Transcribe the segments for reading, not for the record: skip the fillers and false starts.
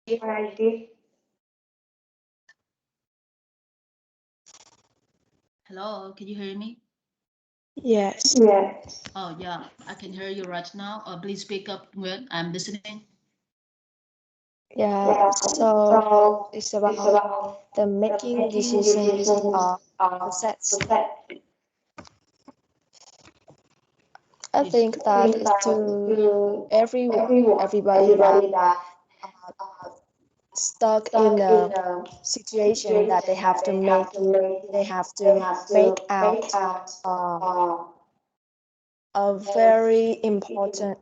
Hello, can you hear me? Yes. Oh yeah, I can hear you right now. Please speak up when I'm listening. Yeah. So it's about the making decisions process. I Please. think that is to everybody that are stuck in a situation that they have to make out uh, a very important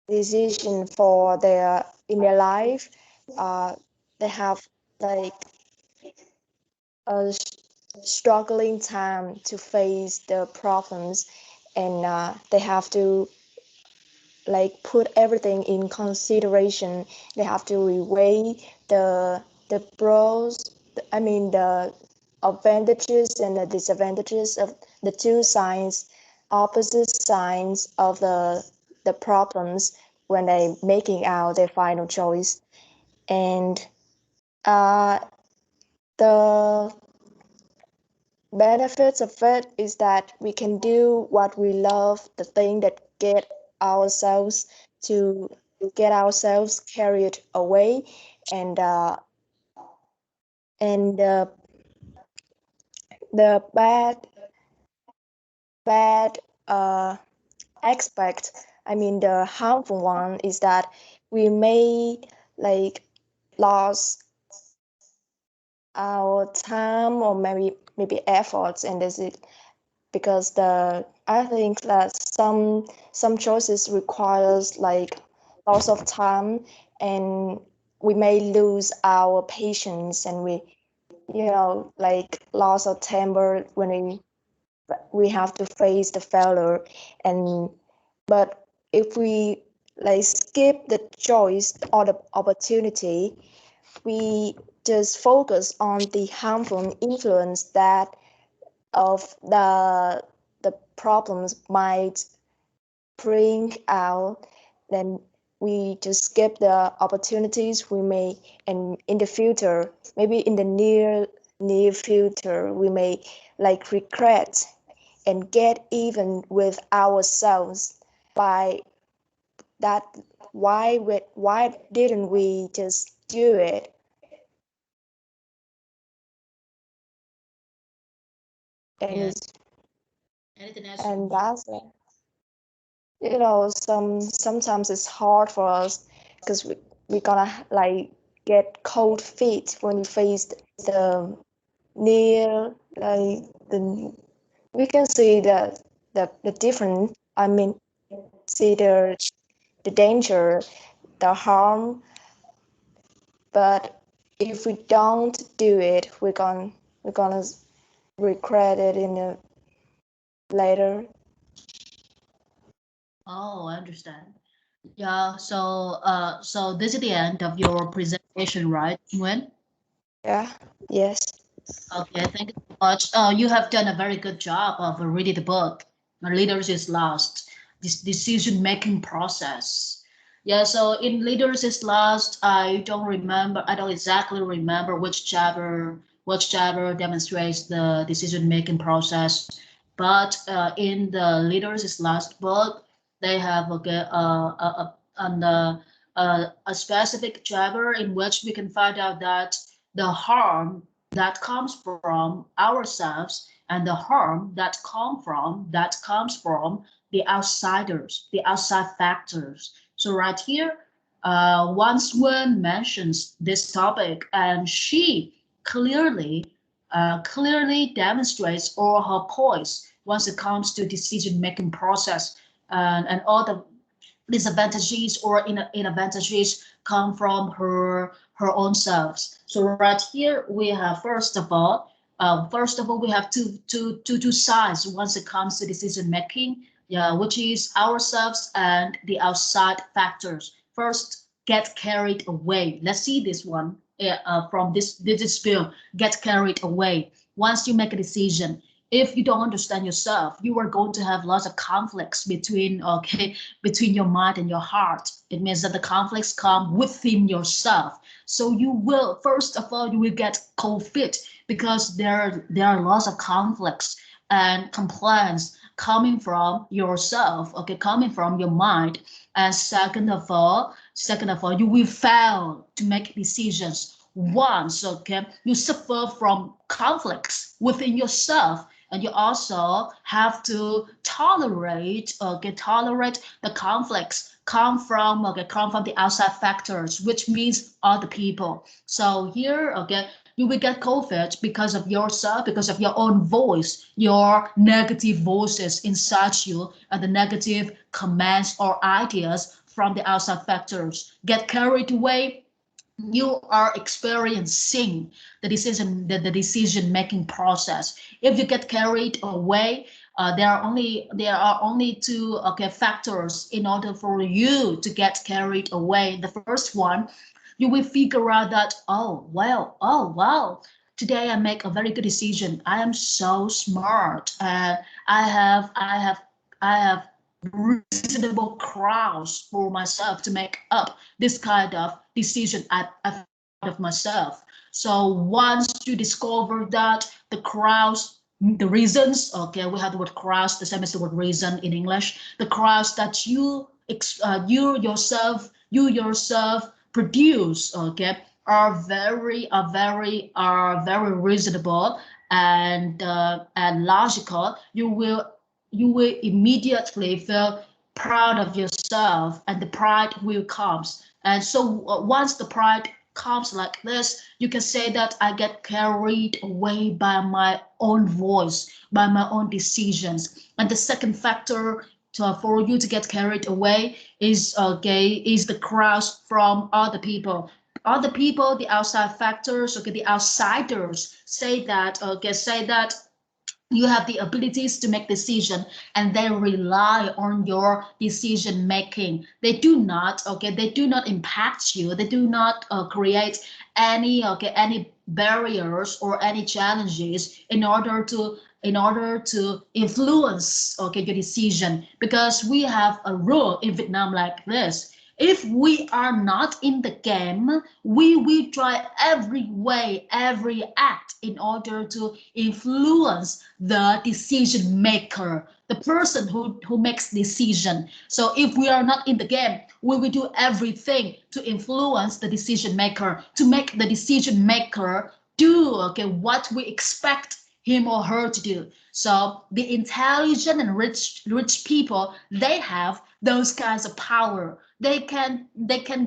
decision for their in their life. Uh, they have like a struggling time to face the problems, and they have to like put everything in consideration. They have to reweigh the pros, I mean the advantages and the disadvantages of the two sides, opposite sides of the problems when they making out their final choice. And uh, the benefits of it is that we can do what we love, the thing that ourselves to get ourselves carried away, and and the bad aspect, I mean the harmful one, is that we may like lose our time or maybe efforts, and this is because the I think that some choices requires like lots of time, and we may lose our patience, and like loss of temper when we have to face the failure. And but if we like skip the choice or the opportunity, we just focus on the harmful influence that of the problems might bring out, then we just skip the opportunities we may, and in the future, maybe in the near future, we may like regret and get even with ourselves by that. Why didn't we just do it? And Yeah. it's, Anything else from and you? that's it. Sometimes it's hard for us because we gonna like get cold feet when we face the near like the we can see the different, I mean, see the danger, the harm. But if we don't do it, we're gonna regret it in the later. Oh, I understand. Yeah, so this is the end of your presentation, right, Nguyen? Yeah. Yes. Okay, thank you so much. You have done a very good job of reading the book. Leaders is Lost, this decision-making process. Yeah, so in Leaders is Lost, I don't exactly remember which chapter demonstrates the decision-making process. But in the Leaders is Lost book, they have a specific chapter in which we can find out that the harm that comes from ourselves and the harm that comes from the outsiders, the outside factors. So right here, once one mentions this topic, and she clearly demonstrates all her points once it comes to decision making process, and all the disadvantages or inadvantages come from her own selves. So right here we have first of all we have two sides once it comes to decision making, yeah, which is ourselves and the outside factors. First, get carried away. Let's see this one from this bill. Get carried away. Once you make a decision, if you don't understand yourself, you are going to have lots of conflicts between, okay, between your mind and your heart. It means that the conflicts come within yourself. So you will, first of all, you will get cold feet because there are lots of conflicts and complaints coming from yourself, okay, coming from your mind. And second of all, you will fail to make decisions once, okay, you suffer from conflicts within yourself, and you also have to tolerate, okay, tolerate the conflicts come from, okay, come from the outside factors, which means other people. So here, okay, you will get COVID because of yourself, because of your own voice, your negative voices inside you, and the negative comments or ideas from the outside factors get carried away. You are experiencing the decision making process. If you get carried away, there are only two, okay, factors in order for you to get carried away. The first one, you will figure out that, oh wow, today I make a very good decision, I am so smart, and I have reasonable crowds for myself to make up this kind of decision I've of myself. So once you discover that the crowds, the reasons, okay, we have the word crowds, the same as the word reason in English, the crowds that you yourself produce, okay, are very reasonable and logical. You will immediately feel proud of yourself, and the pride will comes. And so once the pride comes like this, you can say that I get carried away by my own voice, by my own decisions. And the second factor for you to get carried away is, okay, is the crowds from other people. Other people, the outside factors, okay, the outsiders say that, okay, say that you have the abilities to make decision, and they rely on your decision making. They do not, okay, they do not impact you, they do not create any, okay, any barriers or any challenges in order to influence, okay, your decision. Because we have a rule in Vietnam like this: if we are not in the game, we will try every way, every act in order to influence the decision maker, the person who makes decision. So if we are not in the game, we will do everything to influence the decision maker, to make the decision maker do, okay, what we expect him or her to do. So the intelligent and rich people, they have those kinds of power. They can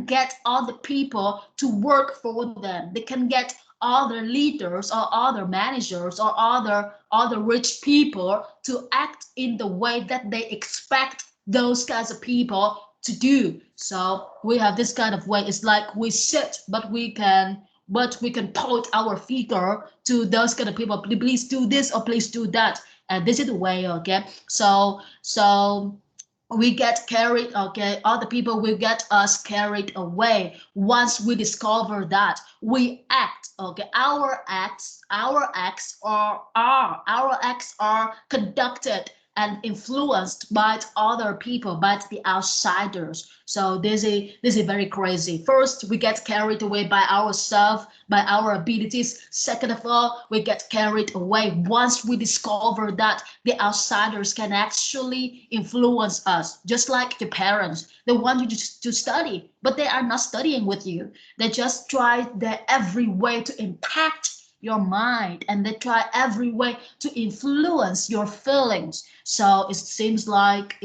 get other people to work for them. They can get other leaders or other managers or other rich people to act in the way that they expect those kinds of people to do. So we have this kind of way. It's like we sit, but we can point our finger to those kind of people. Please do this or please do that. And this is the way, okay? So we get carried, okay, other people will get us carried away. Once we discover that, we act, okay, our acts are conducted and influenced by other people, by the outsiders. So this is very crazy. First, we get carried away by ourselves, by our abilities. Second of all, we get carried away once we discover that the outsiders can actually influence us, just like your parents. They want you to study, but they are not studying with you. They just try their every way to impact your mind, and they try every way to influence your feelings. So it seems like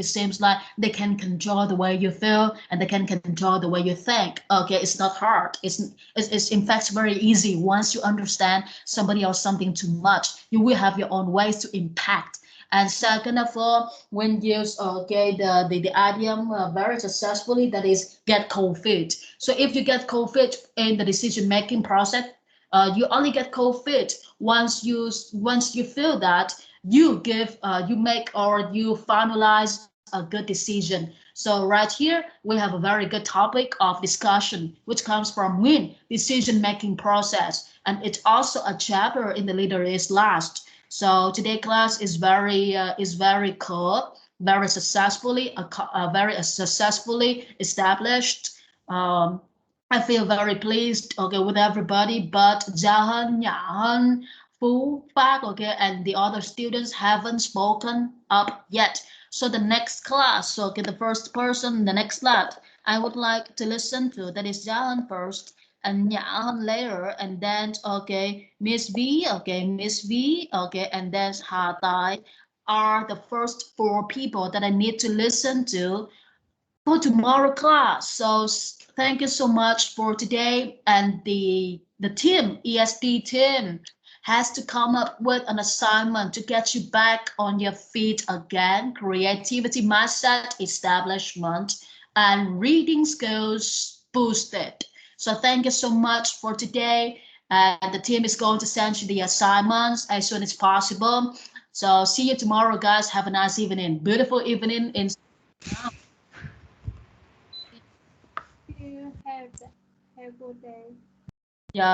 they can control the way you feel, and they can control the way you think. Okay, it's not hard. It's in fact very easy. Once you understand somebody or something too much, you will have your own ways to impact. And second of all, when use, okay, the idiom very successfully, that is get cold feet. So if you get cold feet in the decision making process, you only get cold feet once you feel that you make or you finalize a good decision. So right here we have a very good topic of discussion, which comes from Win decision making process, and it's also a chapter in the leader is last. So today class is very cool, very successfully established. Um, I feel very pleased, okay, with everybody, but Jahan, Nhan, Fu, Park, okay, and the other students haven't spoken up yet. So the next class, so okay, the first person, the next slot, I would like to listen to, that is Jahan first, and Nhan later, and then okay, Miss V, okay, Miss V, okay, and then Ha Tai are the first four people that I need to listen to for tomorrow class. So thank you so much for today. And the team, ESD team, has to come up with an assignment to get you back on your feet again. Creativity mindset establishment and reading skills boosted. So thank you so much for today. And the team is going to send you the assignments as soon as possible. So see you tomorrow, guys. Have a nice evening. Beautiful evening in You have a good day. yeah.